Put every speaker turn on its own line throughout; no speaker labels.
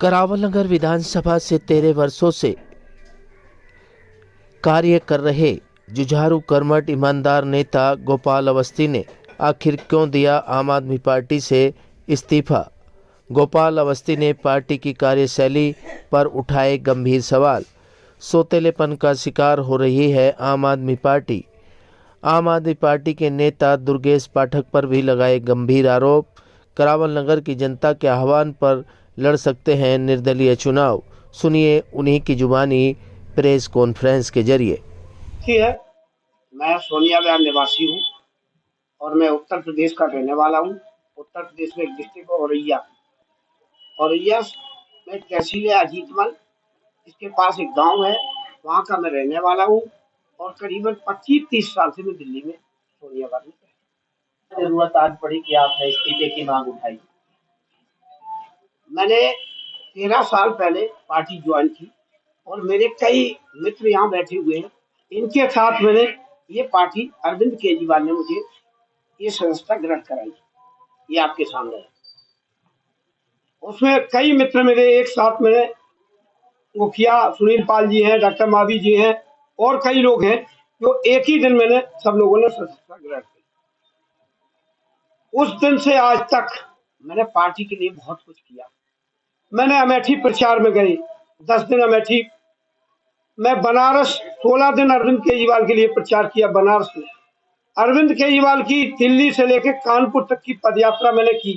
करावल नगर विधानसभा से 13 वर्षों से कार्य कर रहे जुझारू कर्मठ ईमानदार नेता गोपाल अवस्थी ने आखिर क्यों दिया आम आदमी पार्टी से इस्तीफा। गोपाल अवस्थी ने पार्टी की कार्यशैली पर उठाए गंभीर सवाल। सोतेलेपन का शिकार हो रही है आम आदमी पार्टी। आम आदमी पार्टी के नेता दुर्गेश पाठक पर भी लगाए गंभीर आरोप। करावल नगर की जनता के आह्वान पर लड़ सकते हैं निर्दलीय चुनाव। सुनिए उन्हीं की जुबानी प्रेस कॉन्फ्रेंस के जरिए।
है मैं सोनिया विहार निवासी हूँ और मैं उत्तर प्रदेश का रहने वाला हूँ। उत्तर प्रदेश में एक डिस्ट्रिक्ट औरैया में तहसील है अजीतमल, इसके पास एक गांव है, वहाँ का मैं रहने वाला हूँ और करीबन 25-30 साल से मैं दिल्ली में सोनिया विहार में
जरूरत आज पड़ी कि आपने इस्तीफे की मांग उठाई।
मैंने 13 साल पहले पार्टी ज्वाइन की और मेरे कई मित्र यहाँ बैठे हुए हैं, इनके साथ मैंने ये पार्टी अरविंद केजरीवाल ने मुझे ये सदस्यता ग्रहण कराई, ये आपके सामने है। उसमें कई मित्र मेरे एक साथ मैंने मुखिया सुनील पाल जी हैं, डॉक्टर मावी जी हैं और कई लोग हैं जो एक ही दिन मैंने सब लोगों ने सदस्यता ग्रहण की। उस दिन से आज तक मैंने पार्टी के लिए बहुत कुछ किया। मैंने अमेठी प्रचार में गई 10 दिन अमेठी, मैं बनारस 16 दिन अरविंद केजरीवाल के लिए प्रचार किया बनारस में। अरविंद केजरीवाल की दिल्ली से लेकर कानपुर तक की पदयात्रा मैंने की,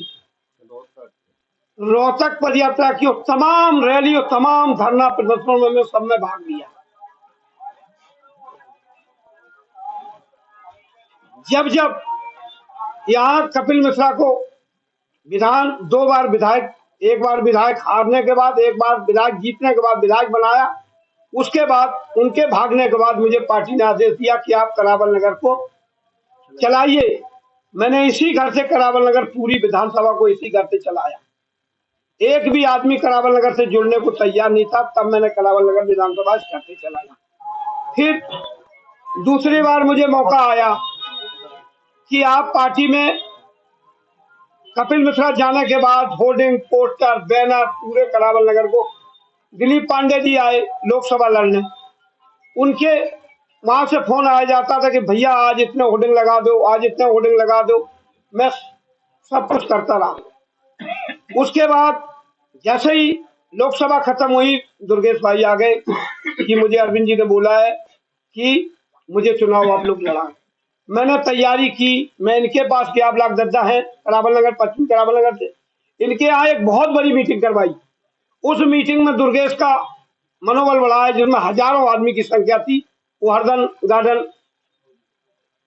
रोहतक पदयात्रा की और तमाम रैली और तमाम धरना प्रदर्शनों में मैं सब में भाग लिया। जब जब यहाँ कपिल मिश्रा को दो बार विधायक, एक बार विधायक हारने के बाद, एक बार विधायक जीतने के बाद विधायक बनाया, उसके बाद उनके भागने के बाद मुझे पार्टी ने आदेश दिया कि आप करावल नगर को चलाइए। मैंने इसी घर से करावल नगर पूरी विधानसभा को इसी घर से चलाया। एक भी आदमी करावल नगर से जुड़ने को तैयार नहीं था, तब मैंने करावल नगर विधानसभा इस घर से चलाया। फिर दूसरी बार मुझे मौका आया कि आप पार्टी में कपिल मिश्रा जाने के बाद होर्डिंग, पोस्टर, बैनर पूरे करावल नगर को, दिलीप पांडे जी आए लोकसभा लड़ने, उनके वहां से फोन आया जाता था कि भैया आज इतने होर्डिंग लगा दो, आज इतने होर्डिंग लगा दो। मैं सब कुछ करता रहा। उसके बाद जैसे ही लोकसभा खत्म हुई, दुर्गेश भाई आ गए कि मुझे अरविंद जी ने बोला है कि मुझे चुनाव आप लोग लड़ा। मैंने तैयारी की, मैं इनके पास गया, ब्लॉक दद्दा है करावल नगर, पश्चिम करावल नगर से, इनके यहाँ एक बहुत बड़ी मीटिंग करवाई। उस मीटिंग में दुर्गेश का मनोबल बढ़ाया, जिसमें हजारों आदमी की संख्या थी, वो हरदन गार्डन।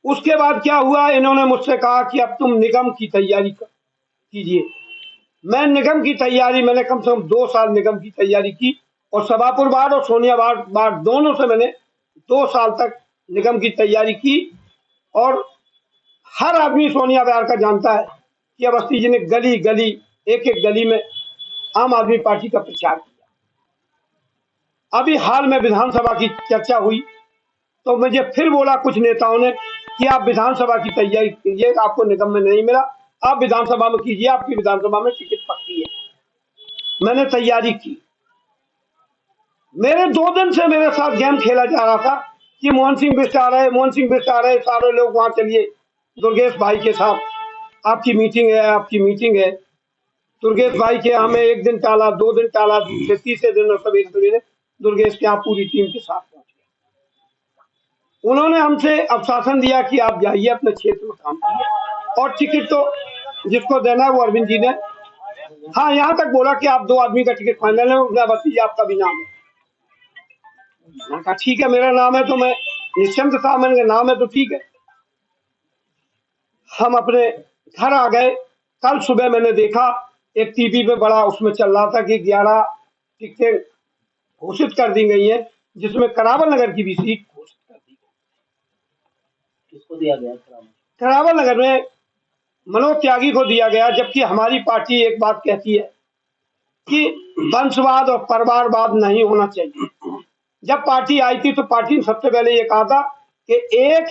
उसके बाद क्या हुआ, इन्होंने मुझसे कहा कि अब तुम निगम की तैयारी कीजिए। मैं निगम की तैयारी, मैंने कम से कम 2 साल निगम की तैयारी की और सभापुर वार्ड और सोनिया वार्ड दोनों से मैंने 2 साल तक निगम की तैयारी की। और हर आदमी सोनिया विहार का जानता है कि अवस्थी जी ने गली गली, एक एक गली में आम आदमी पार्टी का प्रचार किया। अभी हाल में विधानसभा की चर्चा हुई तो मुझे फिर बोला कुछ नेताओं ने कि आप विधानसभा की तैयारी कीजिए, आपको निगम में नहीं मिला, आप विधानसभा में कीजिए, आपकी विधानसभा में टिकट पक्की है। मैंने तैयारी की। मेरे 2 दिन से मेरे साथ गेम खेला जा रहा था कि मोहन सिंह बिष्ट आ रहे, मोहन सिंह बिष्ट आ रहे, सारे लोग वहां चलिए दुर्गेश भाई के साथ, आपकी मीटिंग है, आपकी मीटिंग है। दुर्गेश भाई के हमें 1 दिन टाला, 2 दिन टाला, तीसरे दिन सवेरे सवेरे दुर्गेश के यहाँ पूरी टीम के साथ पहुंच गया। उन्होंने हमसे आश्वासन दिया कि आप जाइए अपने क्षेत्र में काम कीजिए और टिकट तो जिसको देना है वो अरविंद जी ने, हाँ यहाँ तक बोला कि आप 2 आदमी का टिकट फाइनल है, बस आपका भी नाम है। मैंने कहा ठीक है, मेरा नाम है तो मैं निश्चिंत था, मैंने नाम है तो ठीक है। हम अपने घर आ गए। कल सुबह मैंने देखा एक टीवी पे बड़ा उसमें चल रहा था कि 11 टिकटें घोषित कर दी गई हैं, जिसमें करावल नगर की भी सीट घोषित कर दी गई।
किसको दिया गया?
करावल नगर में मनोज त्यागी को दिया गया, जबकि हमारी पार्टी एक बात कहती है कि वंशवाद और परिवारवाद नहीं होना चाहिए। जब पार्टी आई थी तो पार्टी ने सबसे पहले ये कहा था कि एक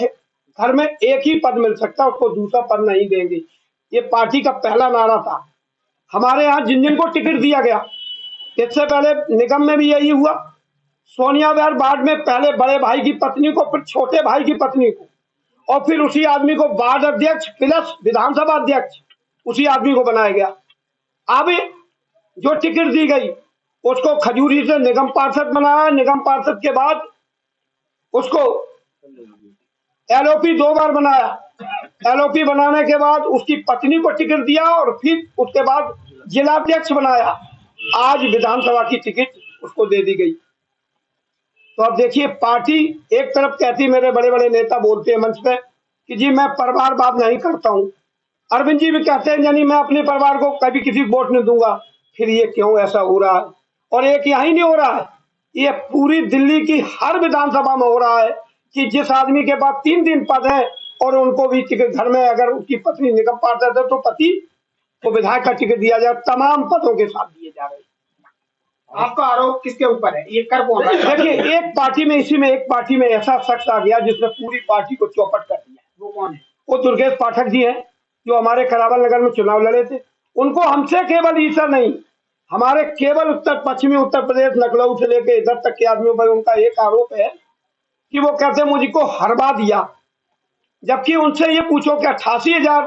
घर में एक ही पद मिल सकता, उसको दूसरा पद नहीं देंगे। ये पार्टी का पहला नारा था। हमारे यहाँ जिन जिन को टिकट दिया गया, इससे पहले निगम में भी यही हुआ। सोनिया विहार वार्ड में पहले बड़े भाई की पत्नी को, फिर छोटे भाई की पत्नी को, और फिर उसी आदमी को वार्ड अध्यक्ष प्लस विधानसभा अध्यक्ष उसी आदमी को बनाया गया। अब जो टिकट दी गई उसको खजूरी से निगम पार्षद बनाया। निगम पार्षद के बाद उसको एलओपी 2 बार बनाया। एलओपी बनाने के बाद उसकी पत्नी को टिकट दिया और फिर उसके बाद जिलाध्यक्ष बनाया। आज विधानसभा की टिकट उसको दे दी गई। तो अब देखिए, पार्टी एक तरफ कहती, मेरे बड़े बड़े नेता बोलते हैं मंच पे कि जी मैं परिवारवाद नहीं करता हूं। अरविंद जी भी कहते हैं यानी मैं अपने परिवार को कभी किसी को वोट नहीं दूंगा। फिर ये क्यों ऐसा हो रहा है? और एक यही नहीं हो रहा है, ये पूरी दिल्ली की हर विधानसभा में हो रहा है कि जिस आदमी के पास 3 पद है और उनको भी टिकट, घर में अगर उसकी पत्नी निगम पार्षद है तो पति को विधायक का टिकट दिया जाए, तमाम पदों के साथ दिए जा रहे हैं।
आपका आरोप किसके ऊपर है? ये कर कौन रहा है?
देखिए, एक पार्टी में, इसी में एक पार्टी में ऐसा शख्स आ गया जिसने पूरी पार्टी को चौपट कर दिया।
वो कौन है?
वो दुर्गेश पाठक जी हैं, जो हमारे करावल नगर में चुनाव लड़े थे। उनको हमसे केवल ईसा नहीं, हमारे केवल पश्चिमी उत्तर प्रदेश लखनऊ से लेकर इधर तक के आदमियों पर उनका एक आरोप है कि वो कहते मुझको हरवा दिया, जबकि उनसे ये पूछो कि 88,000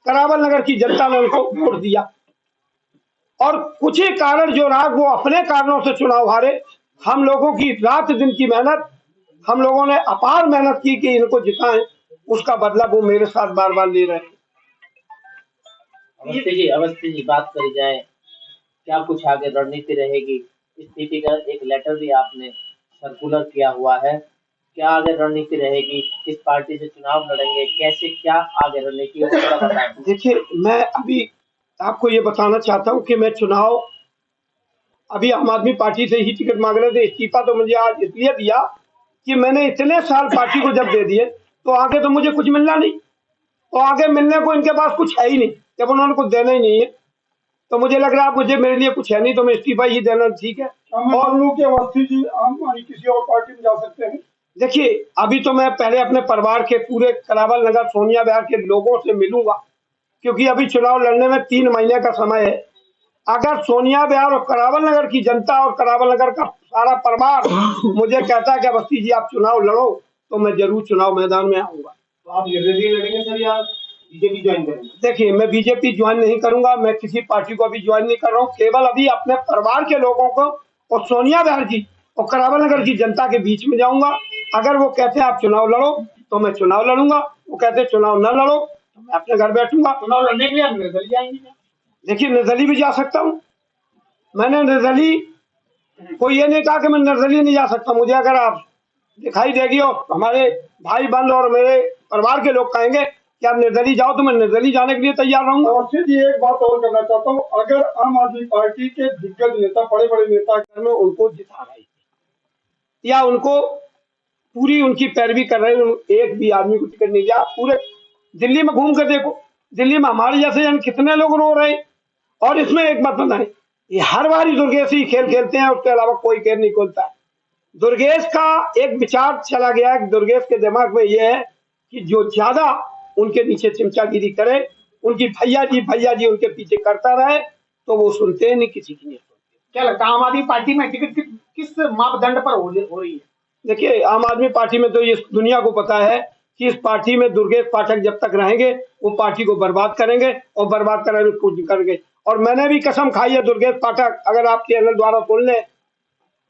करावल नगर की जनता ने उनको वोट दिया और कुछ ही कारण जो रहा वो अपने कारणों से चुनाव हारे। हम लोगों की रात दिन की मेहनत, हम लोगों ने अपार मेहनत की कि इनको जिताएं, उसका बदला वो मेरे साथ बार बार ले रहे हैं।
अवस्थी जी बात करी जाए, क्या कुछ आगे रणनीति रहेगी? स्थिति का एक लेटर भी आपने सर्कुलर किया हुआ है, क्या आगे रणनीति रहेगी? किस पार्टी से चुनाव लड़ेंगे? कैसे, क्या आगे रणनीति है, थोड़ा बताएं।
देखिए, मैं अभी आपको ये बताना चाहता हूँ कि मैं चुनाव अभी आम आदमी पार्टी से ही टिकट मांग रहे थे। इस्तीफा तो मुझे आज इसलिए दिया कि मैंने इतने साल पार्टी को जब दे दिए तो आगे तो मुझे कुछ मिलना नहीं, तो आगे मिलने को इनके पास कुछ है ही नहीं। जब उन्होंने कुछ देना ही नहीं है तो मुझे लग रहा है मुझे, मेरे लिए कुछ है नहीं, तो मैं इस्तीफा ही देना ठीक है।
और लोग अवस्थी जी आम किसी और पार्टी में जा सकते हैं?
देखिए, अभी तो मैं पहले अपने परिवार के पूरे करावल नगर सोनिया विहार के लोगों से मिलूंगा, क्योंकि अभी चुनाव लड़ने में 3 महीने का समय है। अगर सोनिया विहार और करावल नगर की जनता और करावल नगर का सारा परिवार मुझे कहता है कि अवस्थी जी आप चुनाव लड़ो, तो मैं जरूर चुनाव मैदान में आऊंगा।
तो आप निर्दलीय लड़ेंगे सर या बीजेपी ज्वाइन करेंगे?
देखिए, मैं बीजेपी ज्वाइन नहीं करूंगा, मैं किसी पार्टी को अभी ज्वाइन नहीं कर रहा हूँ। केवल अभी अपने परिवार के लोगों को और सोनिया विहार जी और करावल नगर की जनता के बीच में जाऊंगा। अगर वो कहते हैं आप चुनाव लड़ो तो मैं चुनाव लड़ूंगा, वो कहते हैं चुनाव न लड़ो तो मैं अपने घर बैठूंगा।
चुनाव लड़ने के लिए आप निर्दलीय जाएंगे?
देखिए, निर्दलीय भी जा सकता हूँ। मैंने निर्दलीय को ये नहीं कहा कि मैं निर्दलीय नहीं जा सकता। मुझे अगर आप दिखाई देगी और हमारे भाई बंधु और मेरे परिवार के लोग कहेंगे कि आप निर्दलीय जाओ तो मैं निर्दलीय जाने के लिए तैयार रहूंगा।
और फिर ये एक बात और करना चाहता हूँ, अगर आम आदमी पार्टी के दिग्गज नेता, बड़े बड़े नेता
में उनको जिता रहे या उनको पूरी उनकी पैरवी कर रहे हैं, एक भी आदमी को टिकट नहीं दिया। पूरे दिल्ली में घूम कर देखो, दिल्ली में हमारे जैसे जन कितने लोग रो रहे हैं। और इसमें एक बात बताएं, ये हर बार ही दुर्गेश ही खेल खेलते हैं, उसके अलावा कोई खेल नहीं खोलता है। दुर्गेश का एक विचार चला गया है, दुर्गेश के दिमाग में यह है कि जो ज्यादा उनके नीचे चिमचागिरी करे, उनकी भैया जी उनके पीछे करता रहे, तो वो सुनते नहीं, किसी की नहीं सुनते।
क्या लगता है आम आदमी पार्टी में टिकट किस मापदंड पर हो रही है?
देखिए, आम आदमी पार्टी में तो ये दुनिया को पता है कि इस पार्टी में दुर्गेश पाठक जब तक रहेंगे वो पार्टी को बर्बाद करेंगे और बर्बाद कराने की कोशिश करेंगे। और मैंने भी कसम खाई है, दुर्गेश पाठक अगर आप चैनल द्वारा सुन लें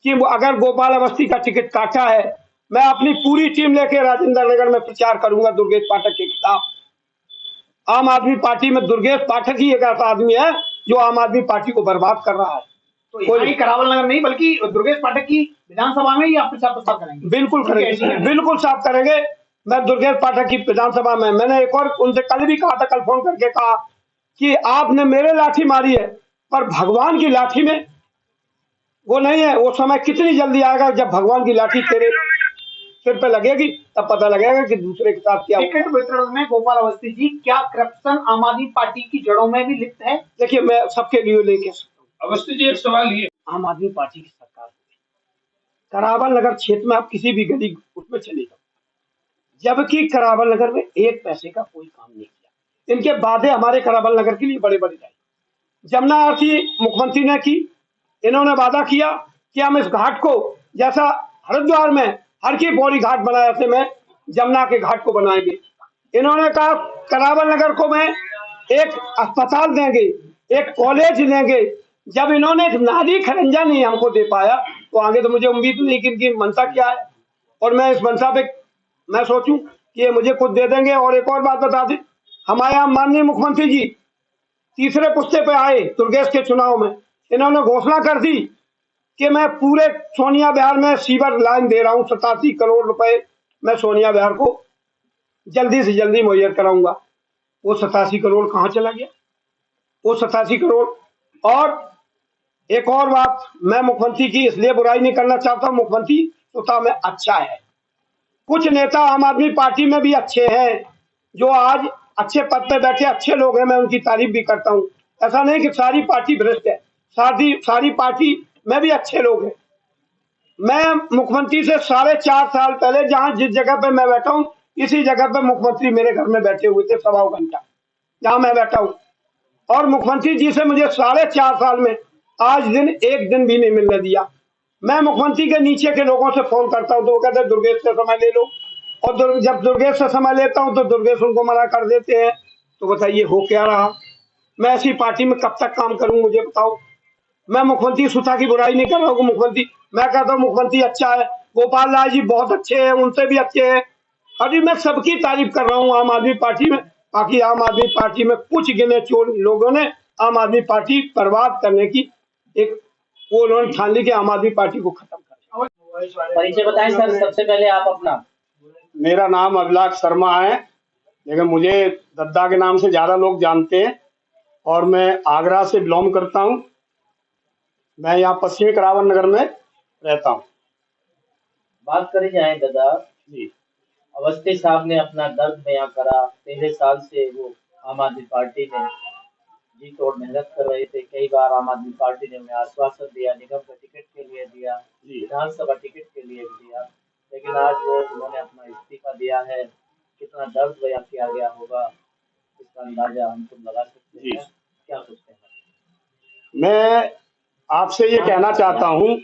कि अगर गोपाल अवस्थी का टिकट काटा है, मैं अपनी पूरी टीम लेके राजेंद्र नगर में प्रचार करूंगा दुर्गेश पाठक के खिलाफ। आम आदमी पार्टी में दुर्गेश पाठक ही एक ऐसा आदमी है जो आम आदमी पार्टी को बर्बाद कर रहा है।
तो कोई करावल नगर नहीं बल्कि दुर्गेश पाठक की विधानसभा में ही आप प्रचार प्रसार करेंगे?
बिल्कुल करेंगे, बिल्कुल साफ करेंगे। मैं दुर्गेश पाठक की विधानसभा में, मैंने एक और उनसे कल भी कहा था, कल फोन करके कहा कि आपने मेरे लाठी मारी है पर भगवान की लाठी में वो नहीं है। वो समय कितनी जल्दी आएगा जब भगवान की लाठी तेरे सिर पे लगेगी, तब पता लगेगा कि दूसरे के साथ क्या।
टिकट वितरण में गोपाल अवस्थी जी, क्या करप्शन आम आदमी पार्टी की जड़ों में भी लिप्त है?
देखिए, मैं सबके लिए लेके
अवस्थी जी एक सवाल ये,
आम आदमी पार्टी की सरकार करावल नगर क्षेत्र में आप किसी भी गली उसमें चले जाओ, जबकि करावल नगर में 1 पैसे का कोई काम नहीं किया। इनके वादे हमारे करावल नगर के लिए बड़े बड़े रहे। जमुना आरती मुख्यमंत्री ने की, इन्होंने वादा किया कि हम इस घाट को, जैसा हरिद्वार में हर की पौड़ी घाट बनाया थे, मैं जमुना के घाट को बनाएंगे। इन्होंने कहा करावल नगर को मैं एक अस्पताल देंगे, एक कॉलेज देंगे। जब इन्होंने एक नाली खरंजा नहीं हमको दे पाया, तो आगे तो मुझे उम्मीद नहीं कि इनकी मनसा क्या है, और मैं इस मनसा पे मैं सोचूं कि ये मुझे कुछ दे देंगे। और एक और बात बता दें, हमारे यहाँ माननीय मुख्यमंत्री जी तीसरे पुस्ते पे आए दुर्गेश के चुनाव में, इन्होंने घोषणा कर दी कि मैं पूरे सोनिया विहार में सीवर लाइन दे रहा हूँ, 87 करोड़ रुपए मैं सोनिया विहार को जल्दी से जल्दी मुहैया कराऊंगा। वो 87 करोड़ कहाँ चला गया? वो 87 करोड़। और एक और बात, मैं मुख्यमंत्री की इसलिए बुराई नहीं करना चाहता, मुख्यमंत्री स्वतः में अच्छा है। कुछ नेता आम आदमी पार्टी में भी अच्छे हैं, जो आज अच्छे पद पे बैठे अच्छे लोग हैं, मैं उनकी तारीफ भी करता हूँ। ऐसा नहीं कि सारी पार्टी भ्रष्ट है, सारी पार्टी में भी अच्छे लोग हैं। मैं मुख्यमंत्री से 4.5 साल पहले जहां जिस जगह पे मैं बैठा हूं, इसी जगह पे मुख्यमंत्री मेरे घर में बैठे हुए थे 1.25 घंटा, जहां मैं बैठा हूं। और मुख्यमंत्री जी से मुझे 4.5 साल में आज दिन एक दिन भी नहीं मिलने दिया। मैं मुख्यमंत्री के नीचे के लोगों से फोन करता हूं तो वो कहते हैं दुर्गेश से समय ले लो, और जब दुर्गेश से समय लेता हूं तो दुर्गेश उनको मना कर देते हैं। तो बताइए हो क्या रहा? मैं ऐसी पार्टी में कब तक काम करूं, मुझे बताओ। मैं मुख्यमंत्री सुधा की बुराई नहीं कर रहा हूँ, मुख्यमंत्री, मैं कहता हूँ मुख्यमंत्री अच्छा है, गोपाल लाल जी बहुत अच्छे हैं, उनसे भी अच्छे हैं। अभी मैं सबकी तारीफ कर रहा हूँ आम आदमी पार्टी में। बाकी आम आदमी पार्टी में कुछ गिने चोर लोगों ने आम आदमी पार्टी बर्बाद करने की एक वो उन्होंने ठान ली कि आम आदमी पार्टी को खत्म कर।
परिचय बताएं सर, सबसे पहले आप अपना।
मेरा नाम अभिलाष शर्मा है, लेकिन मुझे दद्दा के नाम से ज्यादा लोग जानते हैं, और मैं आगरा से बिलोंग करता हूँ। मैं यहाँ पश्चिमी करावन नगर में रहता हूँ।
बात करी जाए दादा
जी,
अवस्थी साहब ने अपना दर्द बयां करा। 13 साल से वो आम आदमी पार्टी में जी तोड़ मेहनत कर रहे थे। कई बार आम आदमी पार्टी ने उन्हें आश्वासन दिया, निगम का टिकट के लिए दिया, विधानसभा टिकट के लिए भी दिया, लेकिन आज वो उन्होंने अपना इस्तीफा दिया है। कितना दर्द बयां किया गया होगा, इसका अंदाजा हम तुम लगा सकते हैं। क्या कुछ कहना?
मैं आपसे ये कहना चाहता हूँ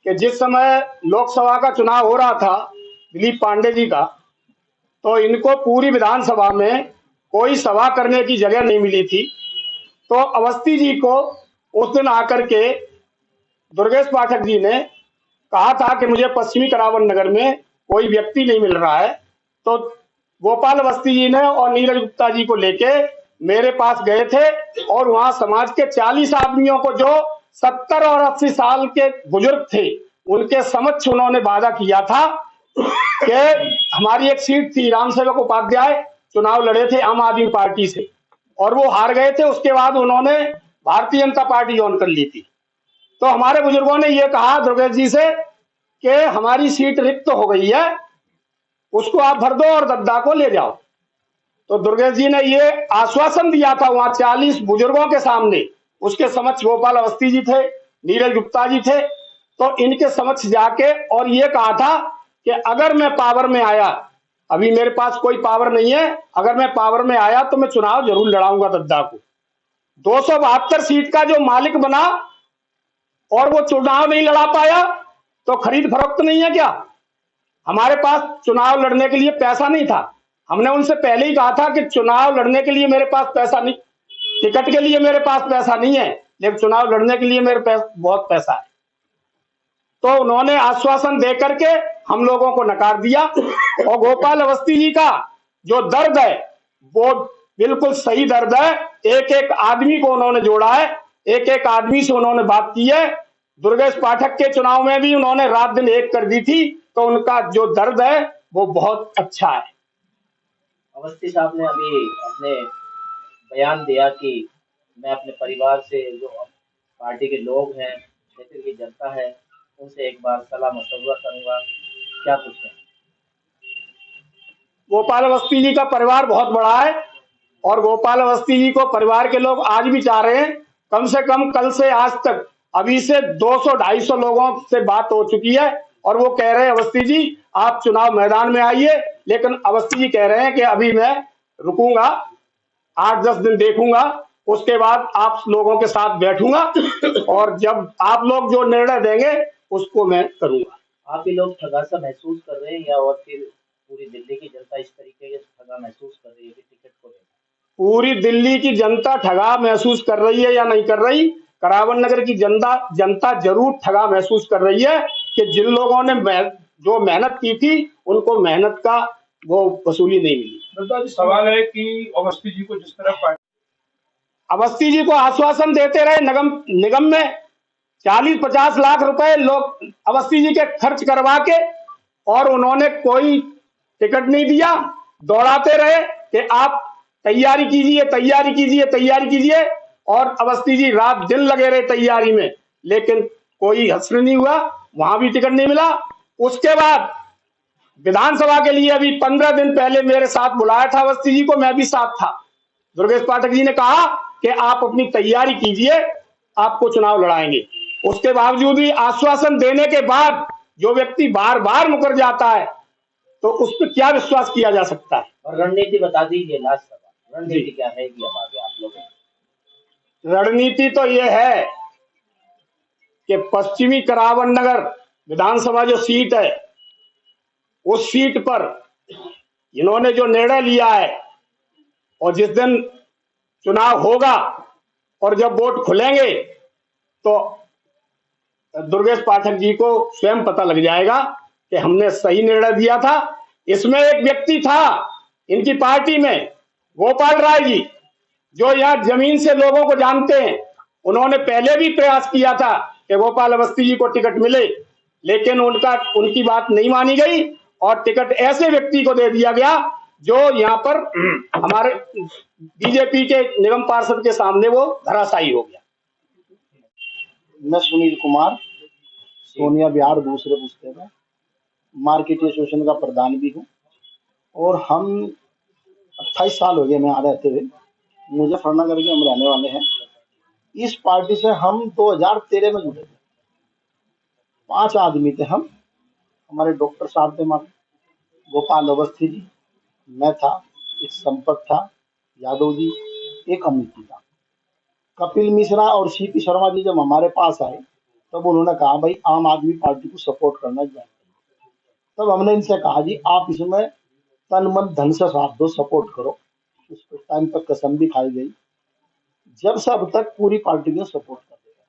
कि जिस समय लोकसभा का चुनाव हो रहा था दिलीप पांडे जी का, तो इनको पूरी विधानसभा में कोई सभा करने की जगह नहीं मिली थी। तो अवस्थी जी को उस दिन आकर के दुर्गेश पाठक जी ने कहा था कि मुझे पश्चिमी करावन नगर में कोई व्यक्ति नहीं मिल रहा है। तो गोपाल अवस्थी जी ने और नीरज गुप्ता जी को लेके मेरे पास गए थे, और वहां समाज के 40 आदमियों को, जो 70 और 80 साल के बुजुर्ग थे, उनके समक्ष उन्होंने वादा किया था कि हमारी एक सीट थी, रामसेवक उपाध्याय चुनाव लड़े थे आम आदमी पार्टी से, और वो हार गए थे। उसके बाद उन्होंने भारतीय जनता पार्टी ज्वाइन कर ली थी। तो हमारे बुजुर्गों ने ये कहा दुर्गेश जी से कि हमारी सीट रिक्त हो गई है, उसको आप भर दो और दद्दा को ले जाओ। तो दुर्गेश जी ने ये आश्वासन दिया था वहां 40 बुजुर्गों के सामने। उसके समक्ष गोपाल अवस्थी जी थे, नीरज गुप्ता जी थे, तो इनके समक्ष जाके और ये कहा था कि अगर मैं पावर में आया, अभी मेरे पास कोई पावर नहीं है, अगर मैं पावर में आया तो मैं चुनाव जरूर लड़ाऊंगा दद्दा को। 272 सीट का जो मालिक बना और वो चुनाव नहीं लड़ा पाया, तो खरीद फरोख्त नहीं है क्या? हमारे पास चुनाव लड़ने के लिए पैसा नहीं था। हमने उनसे पहले ही कहा था कि चुनाव लड़ने के लिए मेरे पास पैसा नहीं, टिकट के लिए मेरे पास पैसा नहीं है, लेकिन चुनाव लड़ने के लिए मेरे पास बहुत पैसा है। तो उन्होंने आश्वासन दे करके हम लोगों को नकार दिया। और गोपाल अवस्थी जी का जो दर्द है वो बिल्कुल सही दर्द है। एक एक आदमी को उन्होंने जोड़ा है, एक एक आदमी से उन्होंने बात की है। दुर्गेश पाठक के चुनाव में भी उन्होंने रात दिन एक कर दी थी। तो उनका जो दर्द है वो बहुत अच्छा है।
अवस्थी साहब ने अभी अपने बयान दिया कि मैं अपने परिवार से, जो पार्टी के लोग हैं, क्षेत्र की जनता है, उनसे एक बार सलाह मशवरा करूंगा। क्या कुछ है?
गोपाल अवस्थी जी का परिवार बहुत बड़ा है, और गोपाल अवस्थी जी को परिवार के लोग आज भी चाह रहे हैं। कम से कम कल से आज तक अभी से 200-250 लोगों से बात हो चुकी है, और वो कह रहे हैं अवस्थी जी आप चुनाव मैदान में आइए। लेकिन अवस्थी जी कह रहे हैं कि अभी मैं रुकूंगा, 8-10 दिन देखूंगा, उसके बाद आप लोगों के साथ बैठूंगा और जब आप लोग जो निर्णय देंगे उसको मैं करूंगा।
आप ही लोग ठगा सा महसूस कर रहे हैं या और फिर पूरी दिल्ली की जनता इस तरीके से ठगा महसूस कर रही है कि टिकट को लेकर?
पूरी दिल्ली की जनता ठगा महसूस कर रही है या नहीं कर रही? करावन नगर की जनता जनता जरूर ठगा महसूस कर रही है कि जिन लोगों ने जो मेहनत की थी उनको मेहनत का वो वसूली नहीं मिली।
नड्डा जी, सवाल है कि अवस्थी जी को जिस तरह
अवस्थी जी को आश्वासन देते रहे निगम में 40-50 लाख रुपए लोग अवस्थी जी के खर्च करवा के, और उन्होंने कोई टिकट नहीं दिया। दौड़ाते रहे कि आप तैयारी कीजिए, तैयारी कीजिए, तैयारी कीजिए, और अवस्थी जी रात दिन लगे रहे तैयारी में, लेकिन कोई हश्र नहीं हुआ, वहां भी टिकट नहीं मिला। उसके बाद विधानसभा के लिए अभी 15 दिन पहले मेरे साथ बुलाया था अवस्थी जी को, मैं भी साथ था। दुर्गेश पाठक जी ने कहा कि आप अपनी तैयारी कीजिए, आपको चुनाव लड़ाएंगे। उसके बावजूद भी आश्वासन देने के बाद जो व्यक्ति बार बार मुकर जाता है तो उस पर क्या विश्वास किया जा सकता है?
और रणनीति बता दीजिए, लास्ट सवाल, रणनीति क्या रहेगी अब आगे आप लोगों की?
रणनीति तो यह है कि पश्चिमी करावन नगर विधानसभा जो सीट है, उस सीट पर इन्होंने जो निर्णय लिया है, और जिस दिन चुनाव होगा और जब वोट खुलेंगे तो दुर्गेश पाठक जी को स्वयं पता लग जाएगा कि हमने सही निर्णय दिया था। इसमें एक व्यक्ति था इनकी पार्टी में, गोपाल राय जी, जो यहाँ जमीन से लोगों को जानते हैं। उन्होंने पहले भी प्रयास किया था कि गोपाल अवस्थी जी को टिकट मिले, लेकिन उनकी बात नहीं मानी गई और टिकट ऐसे व्यक्ति को दे दिया गया जो यहाँ पर हमारे बीजेपी के निगम पार्षद के सामने वो धराशायी हो गया।
मैं सुनील कुमार, सोनिया बिहार दूसरे पुस्ते में मार्केट एसोसिएशन का प्रधान भी हूँ, और हम 28 साल हो गए मैं यहाँ रहते हुए, मुजफ्फरनगर के हम रहने वाले हैं। इस पार्टी से हम 2013 में जुड़े थे, 5 आदमी थे हम। हमारे डॉक्टर साहब थे, हमारे गोपाल अवस्थी जी, मैं था, एक संपत था, यादव जी, एक अमित जी था। कपिल मिश्रा और सीपी शर्मा जी जब हमारे पास आए तब उन्होंने कहा भाई आम आदमी पार्टी को सपोर्ट करना चाहिए। तब हमने इनसे कहा जी आप इसमें तन मन धन से साथ दो, सपोर्ट करो। उस टाइम तक कसम भी खाई गई, जब से अब तक पूरी पार्टी को सपोर्ट कर देगा।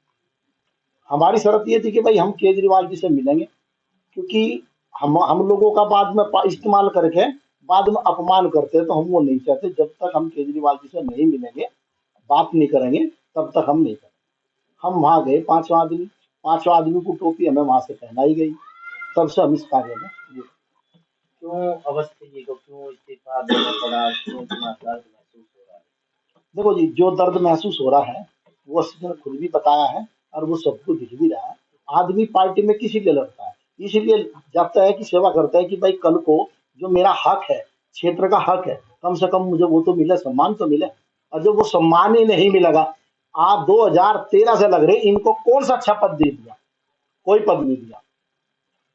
हमारी शर्त ये थी कि भाई हम केजरीवाल जी से मिलेंगे, क्योंकि हम लोगों का बाद में इस्तेमाल करके बाद में अपमान करते हैं, तो हम वो नहीं चाहते। जब तक हम केजरीवाल जी से नहीं मिलेंगे, बात नहीं करेंगे, तब तक हम नहीं करेंगे। हम वहां गए, 5 आदमी, 5 आदमी को टोपी हमें वहां से पहनाई गई, तब से हम इस कार्य में।
क्यों अवस्थी जी को क्यों इस्तीफा देना पड़ा, क्यों इतना दर्द महसूस हो रहा है?
देखो जी, जो दर्द महसूस हो रहा है वो उसने खुद भी बताया है और वो सबको दिख भी रहा है। आदमी पार्टी में किसी लिए लड़ता है? इसलिए जाता है कि सेवा करता है कि भाई कल को जो मेरा हक है, क्षेत्र का हक है, कम से कम मुझे वो तो मिले, सम्मान तो मिले। और जब वो सम्मान ही नहीं मिलेगा, आप 2013 से लग रहे, इनको कौन सा अच्छा पद दे दिया? कोई पद नहीं दिया।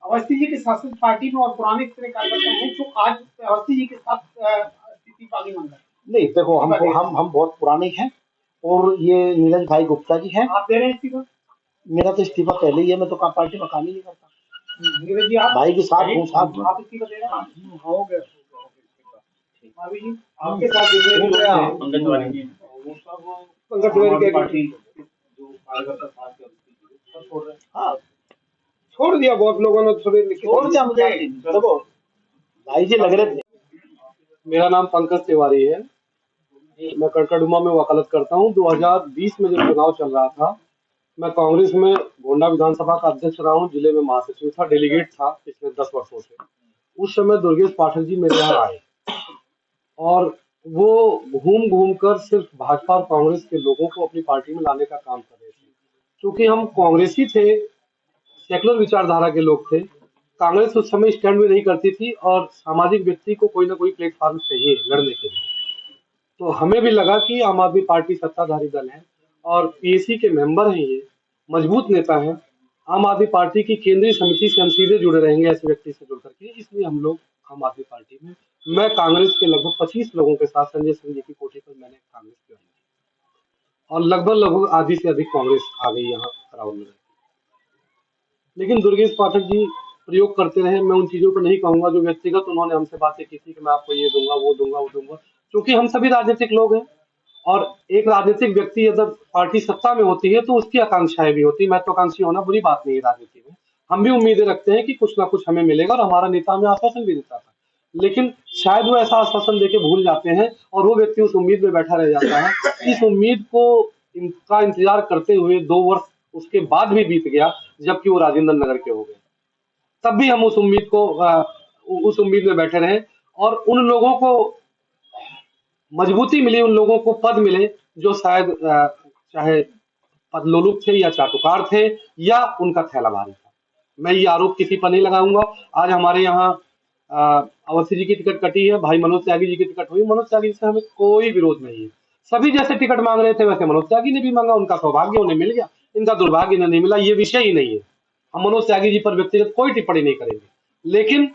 अवस्थी जी के शासित पार्टी में और पुराने कार्यकर्ता हैं जो आज अवस्थी जी के साथ इस्तीफा की मांग रहे हैं।
नहीं देखो, हम बहुत पुराने हैं, और ये नीरज भाई गुप्ता जी हैं।
आप दे रहे हैं इस्तीफा?
मेरा तो इस्तीफा पहले ही है, मैं तो पार्टी में काम ही नहीं करता।
नीरज जी आप
भाई के साथ हूँ, साथ में।
आप इस्तीफा दे रहे हैं? हो गया भाभी जी, आपके
साथ हाँ, छोड़ दिया बहुत लोगों ने, छोड़ दिया मुझे। देखो भाई जी लग रहे थे।
मेरा नाम पंकज तिवारी है, मैं कड़कड़ुमा में वकालत करता हूँ। 2020 में जब चुनाव चल रहा था, मैं कांग्रेस में गोंडा विधानसभा का अध्यक्ष रहा हूँ, जिले में महासचिव था, डेलीगेट था पिछले 10 वर्षों से। उस समय दुर्गेश पाठक जी मेरे यहाँ आए और वो घूम घूम कर सिर्फ भाजपा और कांग्रेस के लोगों को अपनी पार्टी में लाने का काम कर रहे थे। क्योंकि हम कांग्रेसी थे, सेकुलर विचारधारा के लोग थे, कांग्रेस उस समय स्टैंड में नहीं करती थी और सामाजिक व्यक्ति को कोई ना कोई प्लेटफॉर्म चाहिए लड़ने के लिए। तो हमें भी लगा कि आम आदमी पार्टी सत्ताधारी दल है और पीएसी के मेंबर हैं, ये मजबूत नेता हैं, आम आदमी पार्टी की केंद्रीय समिति से हम सीधे जुड़े रहेंगे ऐसे व्यक्ति से जुड़ करके। इसलिए हम लोग आम आदमी पार्टी में, मैं कांग्रेस के लगभग 25 लोगों के साथ संजय सिंह जी की कोठी पर मैंने कांग्रेस ज्वाइन की। और लगभग आधी से अधिक कांग्रेस आ गई यहाँ राहुल में। लेकिन दुर्गेश पाठक जी प्रयोग करते रहे, मैं उन चीजों पर नहीं कहूंगा जो व्यक्तिगत उन्होंने हमसे बातें की थी कि मैं आपको ये दूंगा वो दूंगा वो दूंगा, क्योंकि हम सभी राजनीतिक लोग हैं और एक राजनीतिक व्यक्ति अगर पार्टी सत्ता में होती है तो उसकी आकांक्षाएं भी होती है। महत्वाकांक्षी होना बुरी बात नहीं है राजनीति में, हम भी उम्मीदें रखते हैं कि कुछ ना कुछ हमें मिलेगा और हमारा नेता हमें आश्वासन भी देता था, लेकिन शायद वो ऐसा आश्वासन देके भूल जाते हैं और वो व्यक्ति उस उम्मीद में बैठा रह जाता है। इस उम्मीद को इनका इंतजार करते हुए 2 वर्ष उसके बाद भी बीत गया, जबकि वो राजेंद्र नगर के हो गए, तब भी हम उस उम्मीद में बैठे रहे और उन लोगों को मजबूती मिली, उन लोगों को पद मिले जो शायद चाहे पदलोलुप थे या चाटुकार थे या उनका थैला भारी था। मैं ये आरोप किसी पर नहीं लगाऊंगा। आज हमारे यहाँ अवस्थी जी की टिकट कटी है, भाई मनोज त्यागी जी की टिकट हुई, मनोज त्यागी से हमें कोई विरोध नहीं है। सभी जैसे टिकट मांग रहे थे वैसे मनोज त्यागी ने भी मांगा, उनका सौभाग्य उन्हें मिल गया, इनका दुर्भाग्य इन्हें नहीं मिला, ये विषय ही नहीं है। हम मनोज त्यागी जी पर व्यक्तिगत कोई टिप्पणी नहीं करेंगे, लेकिन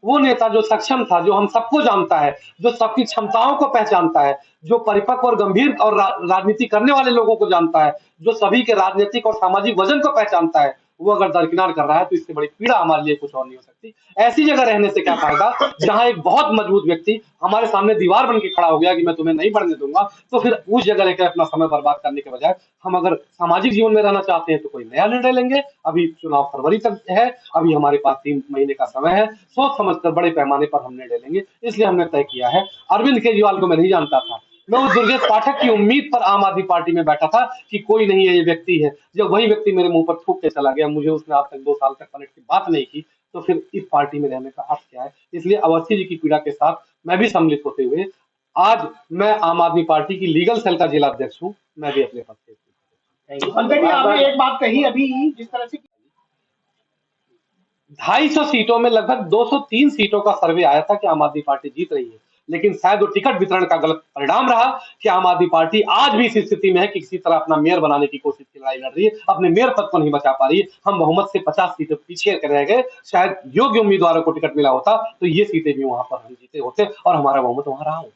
वो नेता जो सक्षम था, जो हम सबको जानता है, जो सबकी क्षमताओं को पहचानता है, जो परिपक्व और गंभीर और राजनीति करने वाले लोगों को जानता है, जो सभी के राजनीतिक और सामाजिक वजन को पहचानता है, वो अगर दरकिनार कर रहा है तो इससे बड़ी पीड़ा हमारे लिए कुछ और नहीं हो सकती। ऐसी जगह रहने से क्या फायदा जहां एक बहुत मजबूत व्यक्ति हमारे सामने दीवार बन के खड़ा हो गया कि मैं तुम्हें नहीं बढ़ने दूंगा, तो फिर उस जगह लेकर अपना समय बर्बाद करने के बजाय हम अगर सामाजिक जीवन में रहना चाहते हैं तो कोई नया निर्णय लेंगे। अभी चुनाव फरवरी तक है, अभी हमारे पास 3 महीने का समय है, सोच समझकर बड़े पैमाने पर हम निर्णय लेंगे। इसलिए हमने तय किया है। अरविंद केजरीवाल को मैं नहीं जानता था, मैं उस दुर्गेश पाठक की उम्मीद पर आम आदमी पार्टी में बैठा था कि कोई नहीं है, ये व्यक्ति है। जब वही व्यक्ति मेरे मुंह पर थूक के चला गया, मुझे उसने आज तक 2 साल तक पलट की बात नहीं की, तो फिर इस पार्टी में रहने का अर्थ क्या है। इसलिए अवस्थी जी की पीड़ा के साथ मैं भी सम्मिलित होते हुए आज मैं आम आदमी पार्टी की लीगल सेल का जिला अध्यक्ष हूँ, मैं भी अपने पद से।
पंकज जी, आपने एक बात कही अभी जिस तरह से
250 सीटों में लगभग 203 सीटों का सर्वे आया था कि आम आदमी पार्टी जीत रही है, लेकिन शायद वो टिकट वितरण का गलत परिणाम रहा कि आम आदमी पार्टी आज भी इस स्थिति में है कि किसी तरह अपना मेयर बनाने की कोशिश की लड़ाई लड़ रही है, अपने मेयर पद को नहीं बचा पा रही है। हम बहुमत से 50 सीटों पीछे रह गए, शायद योग्य उम्मीदवारों को टिकट मिला होता तो ये सीटें भी वहां पर हम जीते होते और हमारा बहुमत वहां रहा होता।